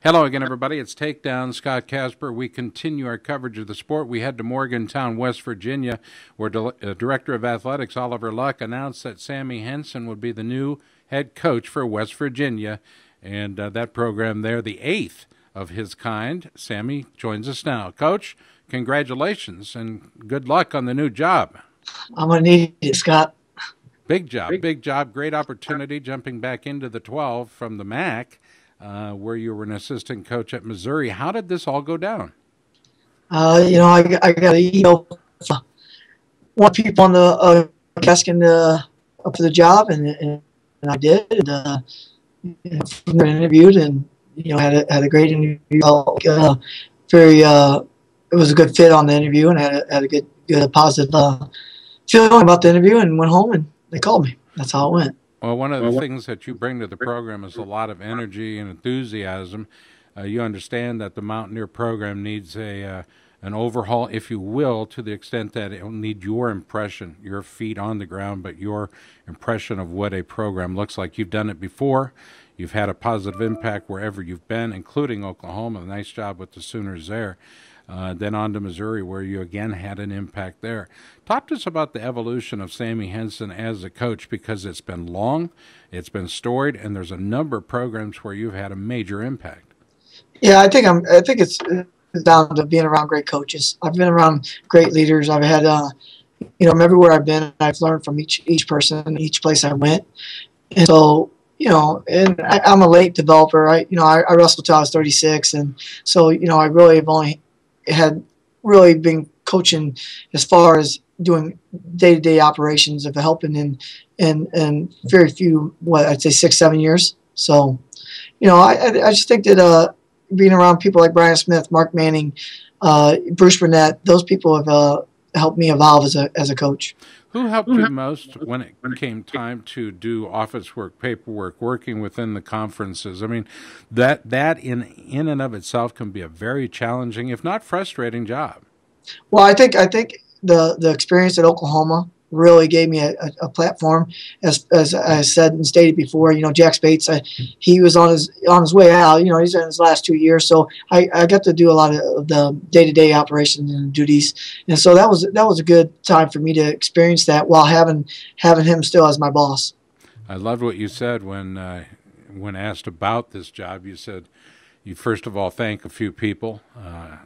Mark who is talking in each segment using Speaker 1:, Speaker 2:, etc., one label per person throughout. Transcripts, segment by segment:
Speaker 1: Hello again, everybody. It's Takedown. Scott Casper. We continue our coverage of the sport. We head to Morgantown, West Virginia, where Director of Athletics Oliver Luck announced that Sammie Henson would be the new head coach for West Virginia, and that program there, the eighth of his kind. Sammie joins us now. Coach, congratulations and good luck on the new job.
Speaker 2: I'm going to need it, Scott.
Speaker 1: Big job, great opportunity jumping back into the 12 from the MAC. Where you were an assistant coach at Missouri. How did this all go down?
Speaker 2: I got an email from one people on the asking up for the job, and I did. And interviewed, and had a great interview. It was a good fit on the interview, and had a good positive feeling about the interview, and went home and they called me. That's how it went.
Speaker 1: Well, one of the things that you bring to the program is a lot of energy and enthusiasm. You understand that the Mountaineer program needs an overhaul, if you will, to the extent that it will need your impression, your feet on the ground, but your impression of what a program looks like. You've done it before. You've had a positive impact wherever you've been, including Oklahoma. A nice job with the Sooners there. Then on to Missouri, where you again had an impact there. Talk to us about the evolution of Sammie Henson as a coach, because it's been long, it's been storied, and there's a number of programs where you've had a major impact.
Speaker 2: Yeah, I think it's down to being around great coaches. I've been around great leaders. I've had, everywhere I've been, I've learned from each person, each place I went, and so. And I'm a late developer. I wrestled till I was 36, and so I really have only had really been coaching as far as doing day-to-day operations of helping in very few, I'd say 6-7 years. So, I just think that being around people like Brian Smith, Mark Manning, Bruce Burnett, those people have helped me evolve as a coach.
Speaker 1: Who helped you most when it came time to do office work, paperwork, working within the conferences? I mean, that in and of itself can be a very challenging, if not frustrating, job.
Speaker 2: Well, I think the experience at Oklahoma really gave me a platform. As I said and stated before, Jack Spates, he was on his way out. He's in his last 2 years, so I got to do a lot of the day-to-day operations and duties, and so that was a good time for me to experience that while having him still as my boss.
Speaker 1: I loved what you said when asked about this job. You said you first of all thank a few people,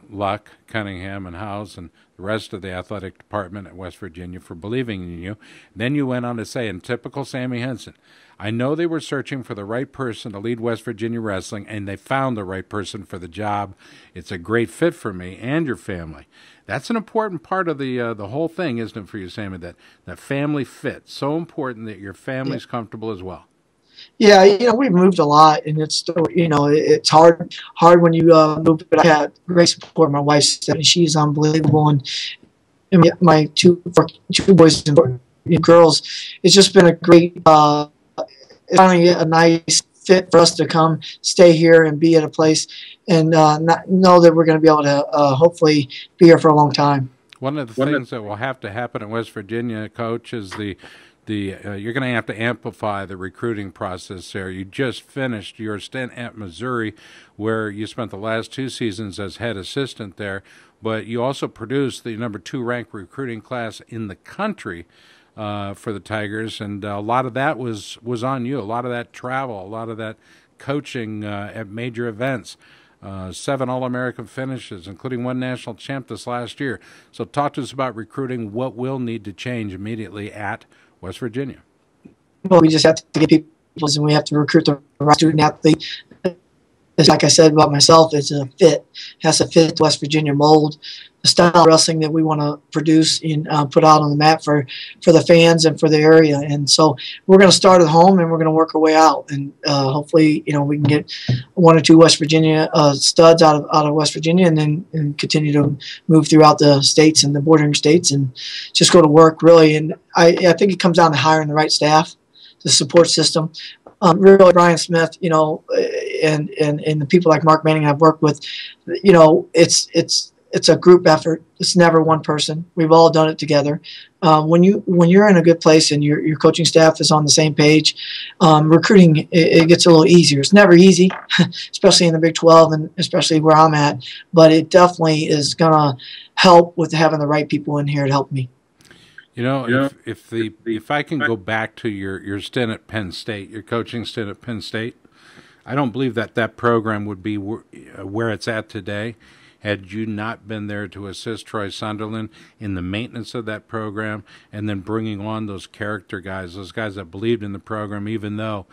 Speaker 1: Luck, Cunningham, and Howes, and the rest of the athletic department at West Virginia for believing in you. Then you went on to say, in typical Sammie Henson, I know they were searching for the right person to lead West Virginia wrestling, and they found the right person for the job. It's a great fit for me and your family. That's an important part of the whole thing, isn't it, for you, Sammie, that family fit. So important that your family's comfortable as well.
Speaker 2: Yeah, we've moved a lot, and it's still, it's hard when you move. But I had great support. My wife, she's unbelievable, and my two boys and girls. It's just been a great, finally a nice fit for us to come stay here and be at a place and know that we're going to be able to hopefully be here for a long time.
Speaker 1: One of the things that will have to happen in West Virginia, Coach, is you're going to have to amplify the recruiting process there. You just finished your stint at Missouri, where you spent the last 2 seasons as head assistant there, but you also produced the number 2 ranked recruiting class in the country for the Tigers, and a lot of that was on you. A lot of that travel, a lot of that coaching at major events. 7 All-American finishes, including 1 national champ this last year. So talk to us about recruiting. What will need to change immediately at West Virginia?
Speaker 2: Well, we just have to get people, and we have to recruit the right student athlete. Like I said about myself, it's a fit. It has to fit the West Virginia mold, the style of wrestling that we want to produce and put out on the map for the fans and for the area. And so we're going to start at home, and we're going to work our way out. And hopefully, we can get 1 or 2 West Virginia studs out of West Virginia, and then continue to move throughout the states and the bordering states, and just go to work really. And I think it comes down to hiring the right staff, the support system. Really, Brian Smith, and the people like Mark Manning I've worked with, it's it's a group effort. It's never one person. We've all done it together. When you're in a good place and your coaching staff is on the same page, recruiting it gets a little easier. It's never easy, especially in the Big 12 and especially where I'm at. But it definitely is gonna help with having the right people in here to help me.
Speaker 1: You know, if I can go back to your stint at Penn State, your coaching stint at Penn State, I don't believe that program would be where it's at today had you not been there to assist Troy Sunderland in the maintenance of that program and then bringing on those character guys, those guys that believed in the program, even though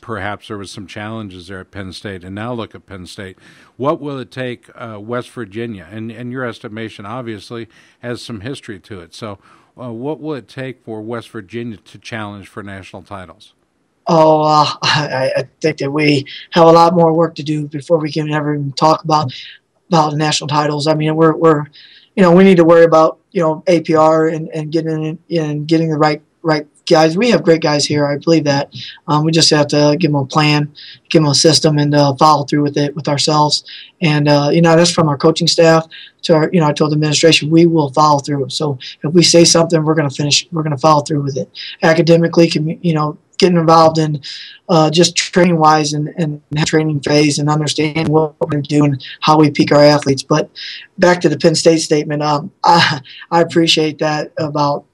Speaker 1: perhaps there was some challenges there at Penn State. And now look at Penn State. What will it take West Virginia? And your estimation obviously has some history to it. So what will it take for West Virginia to challenge for national titles?
Speaker 2: Oh, I think that we have a lot more work to do before we can ever even talk about the national titles. I mean, we're we need to worry about APR and getting the right guys. We have great guys here. I believe that. We just have to give them a plan, give them a system, and follow through with it with ourselves. And that's from our coaching staff to our I told the administration we will follow through. So if we say something, we're going to finish. We're going to follow through with it. Academically, getting involved in just training wise and training phase and understanding what we're doing, how we peak our athletes. But back to the Penn State statement, I appreciate that about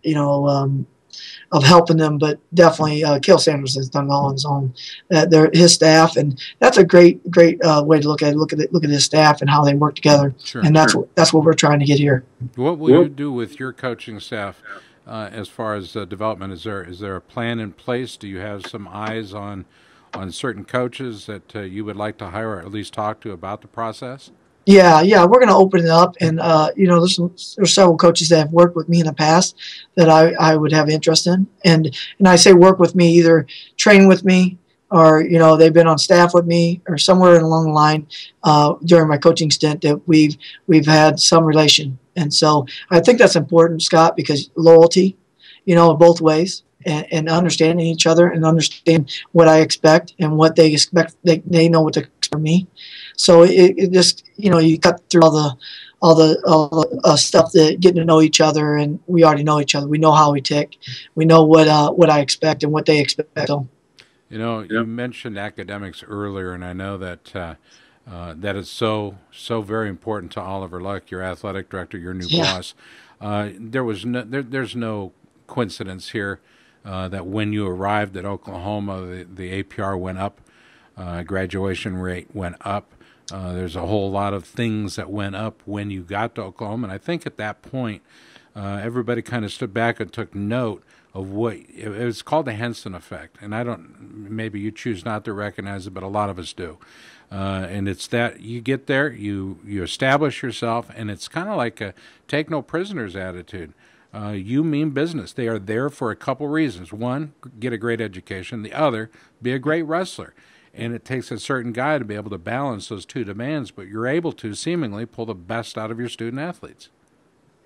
Speaker 2: of helping them, but definitely Cale Sanders has done it all on his own. His staff, and that's a great way to look at it. Look at his staff and how they work together.
Speaker 1: Sure.
Speaker 2: And that's what we're trying to get here.
Speaker 1: What will you do with your coaching staff as far as development? Is there a plan in place? Do you have some eyes on certain coaches that you would like to hire or at least talk to about the process?
Speaker 2: Yeah, we're going to open it up, and there's several coaches that have worked with me in the past that I would have interest in, and I say work with me, either train with me, or they've been on staff with me, or somewhere along the line during my coaching stint that we've had some relation, and so I think that's important, Scott, because loyalty, both ways. And understanding each other and understand what I expect and what they expect. They know what to expect from me. So it just you cut through all the stuff that getting to know each other, and we already know each other. We know how we tick. We know what I expect and what they expect. So.
Speaker 1: You mentioned academics earlier, and I know that that is so very important to Oliver Luck, your athletic director, your new boss. There's no coincidence here. That when you arrived at Oklahoma, the APR went up, graduation rate went up. There's a whole lot of things that went up when you got to Oklahoma, and I think at that point, everybody kind of stood back and took note of what it was called the Henson effect. And maybe you choose not to recognize it, but a lot of us do. And it's that you get there, you establish yourself, and it's kind of like a take no prisoners attitude. You mean business. They are there for a couple reasons. One, get a great education. The other, be a great wrestler. And it takes a certain guy to be able to balance those two demands, but you're able to seemingly pull the best out of your student athletes.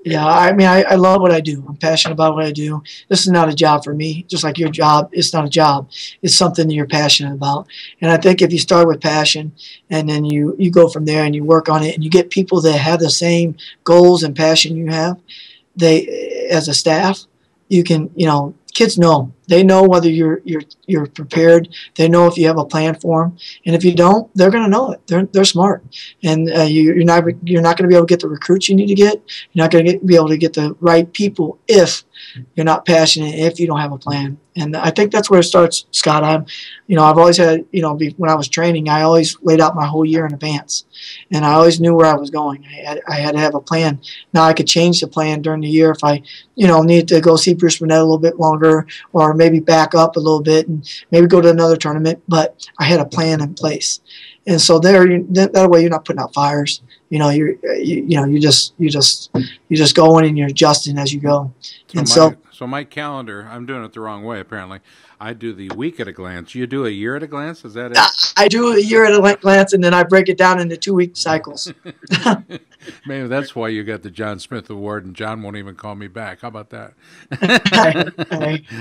Speaker 2: Yeah, I mean, I love what I do. I'm passionate about what I do. This is not a job for me. Just like your job, it's not a job. It's something you're passionate about. And I think if you start with passion and then you go from there and you work on it and you get people that have the same goals and passion you have, as a staff, you can, kids know. They know whether you're prepared. They know if you have a plan for them, and if you don't, they're going to know it. They're smart, and you're not going to be able to get the recruits you need to get. You're not going to be able to get the right people if you're not passionate. If you don't have a plan, and I think that's where it starts, Scott. I've always had, when I was training, I always laid out my whole year in advance, and I always knew where I was going. I had to have a plan. Now I could change the plan during the year if I, needed to go see Bruce Burnett a little bit longer, or maybe back up a little bit and maybe go to another tournament. But I had a plan in place, and so that way you're not putting out fires. You're just going and you're adjusting as you go.
Speaker 1: So
Speaker 2: and
Speaker 1: So my calendar, I'm doing it the wrong way apparently. I do the week at a glance. You do a year at a glance? Is that it?
Speaker 2: I do a year at a glance, and then I break it down into 2-week cycles.
Speaker 1: Maybe that's why you got the John Smith Award, and John won't even call me back. How about that?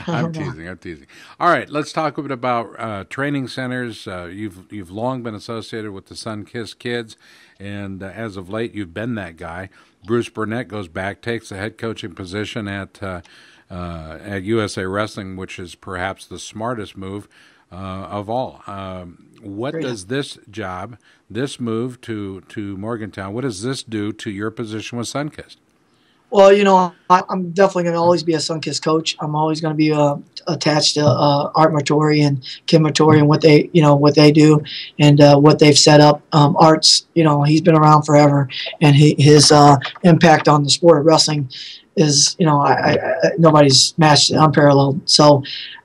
Speaker 1: I'm teasing. I'm teasing. All right, let's talk a bit about training centers. You've long been associated with the Sun-Kissed Kids, and as of late, you've been that guy. Bruce Burnett goes back, takes the head coaching position at USA Wrestling, which is perhaps the smartest move of all. What does this job, this move to Morgantown, what does this do to your position with Sunkist?
Speaker 2: Well, I'm definitely going to always be a Sunkist coach. I'm always going to be attached to Art Martori and Kim Martori and what they do and what they've set up. Art's, he's been around forever, and his impact on the sport of wrestling is, nobody's matched, unparalleled. So,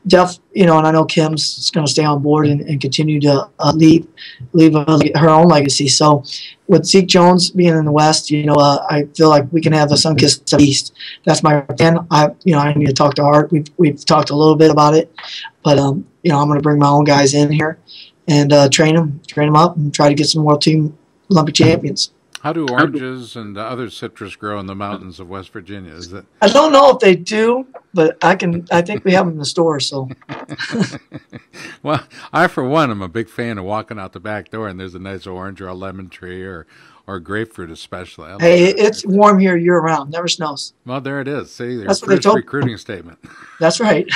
Speaker 2: and I know Kim's going to stay on board and continue to leave her own legacy. So, with Zeke Jones being in the West, I feel like we can have a Sunkist East. That's my plan. I need to talk to Art. We've talked a little bit about it, but I'm going to bring my own guys in here and train them up, and try to get some World Team Olympic champions.
Speaker 1: How do oranges and other citrus grow in the mountains of West Virginia? Is that?
Speaker 2: I don't know if they do, but I think we have them in the store. So.
Speaker 1: Well, I for one am a big fan of walking out the back door and there's a nice orange or a lemon tree or grapefruit especially.
Speaker 2: Hey, it's warm here year round. Never snows.
Speaker 1: Well, there it is. See, there's
Speaker 2: that's what they told
Speaker 1: recruiting statement.
Speaker 2: That's right.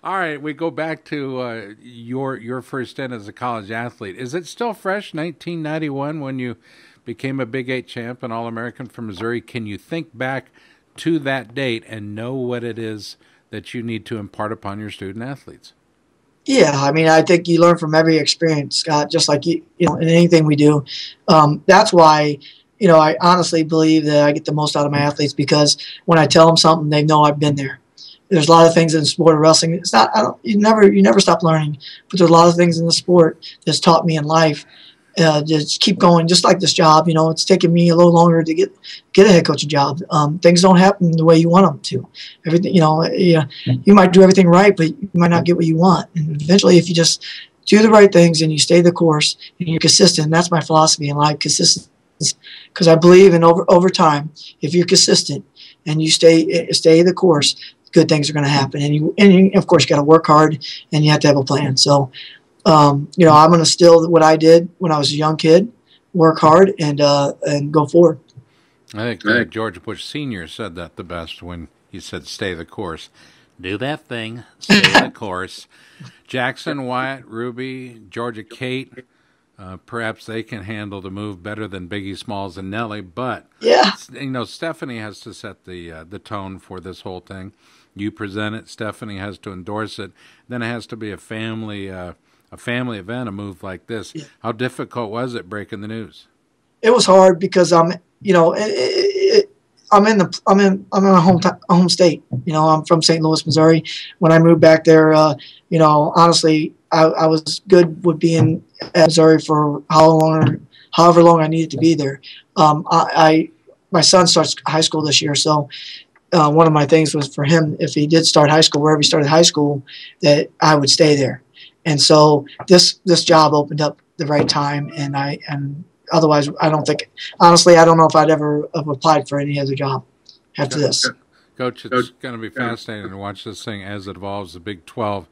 Speaker 1: All right, we go back to your first stint as a college athlete. Is it still fresh, 1991, when you became a Big 8 champ and All-American from Missouri? Can you think back to that date and know what it is that you need to impart upon your student athletes?
Speaker 2: Yeah, I think you learn from every experience, Scott, just like in anything we do. That's why, I honestly believe that I get the most out of my athletes, because when I tell them something, they know I've been there. There's a lot of things in the sport of wrestling. It's not, you never stop learning, but there's a lot of things in the sport that's taught me in life. Just keep going, just like this job. It's taken me a little longer to get a head coaching job. Things don't happen the way you want them to. Everything, you might do everything right, but you might not get what you want. And eventually, if you just do the right things and you stay the course and you're consistent, that's my philosophy in life: consistency. Because I believe in over time, if you're consistent and you stay the course, good things are going to happen. And you of course, you got to work hard and you have to have a plan. So. I'm going to steal what I did when I was a young kid, work hard, and go forward.
Speaker 1: I think George Bush Sr. said that the best when he said, stay the course. Do that thing, stay the course. Jackson, Wyatt, Ruby, Georgia Kate, perhaps they can handle the move better than Biggie Smalls and Nelly, but
Speaker 2: yeah,
Speaker 1: Stephanie has to set the tone for this whole thing. You present it, Stephanie has to endorse it, then it has to be a family event, a move like this. Yeah. How difficult was it breaking the news?
Speaker 2: It was hard because I'm in a home state. I'm from St. Louis, Missouri. When I moved back there, honestly, I was good with being at Missouri for however long I needed to be there. My son starts high school this year, so one of my things was for him, if he did start high school, wherever he started high school, that I would stay there. And so this job opened up the right time, and otherwise I don't know if I'd ever have applied for any other job after this.
Speaker 1: Coach, it's going to be fascinating to watch this thing as it evolves. The Big 12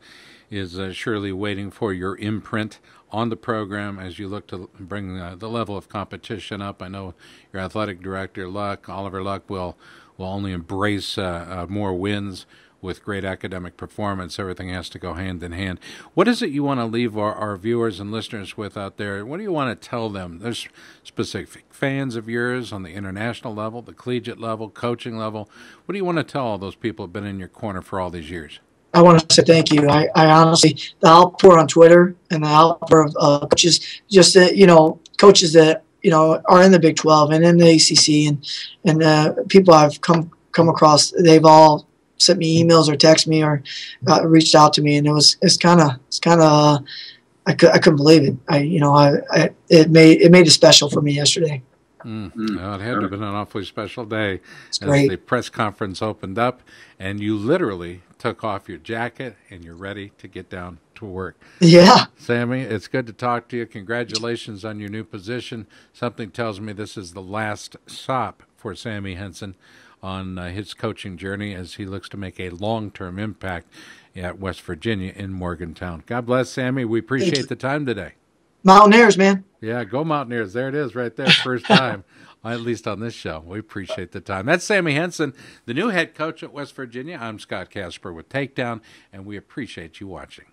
Speaker 1: is surely waiting for your imprint on the program as you look to bring the level of competition up. I know your athletic director, Oliver Luck, will only embrace more wins with great academic performance. Everything has to go hand in hand. What is it you want to leave our viewers and listeners with out there? What do you want to tell them? There's specific fans of yours on the international level, the collegiate level, coaching level. What do you want to tell all those people who have been in your corner for all these years?
Speaker 2: I want to say thank you. I honestly, the outpour on Twitter and the outpour of coaches, just coaches that are in the Big 12 and in the ACC, and people I've come across, they've all sent me emails or text me or reached out to me, and it's kind of I couldn't believe it. It made it special for me yesterday.
Speaker 1: Well, it had to have been an awfully special day
Speaker 2: It's
Speaker 1: as the
Speaker 2: great.
Speaker 1: press conference opened up, and you literally took off your jacket and you're ready to get down to work.
Speaker 2: Yeah.
Speaker 1: Sammie, it's good to talk to you. Congratulations on your new position. Something tells me this is the last stop for Sammie Henson on his coaching journey as he looks to make a long-term impact at West Virginia in Morgantown. God bless, Sammie. We appreciate the time today.
Speaker 2: Mountaineers, man.
Speaker 1: Yeah, go Mountaineers. There it is right there. First time, at least on this show. We appreciate the time. That's Sammie Henson, the new head coach at West Virginia. I'm Scott Casper with Takedown, and we appreciate you watching.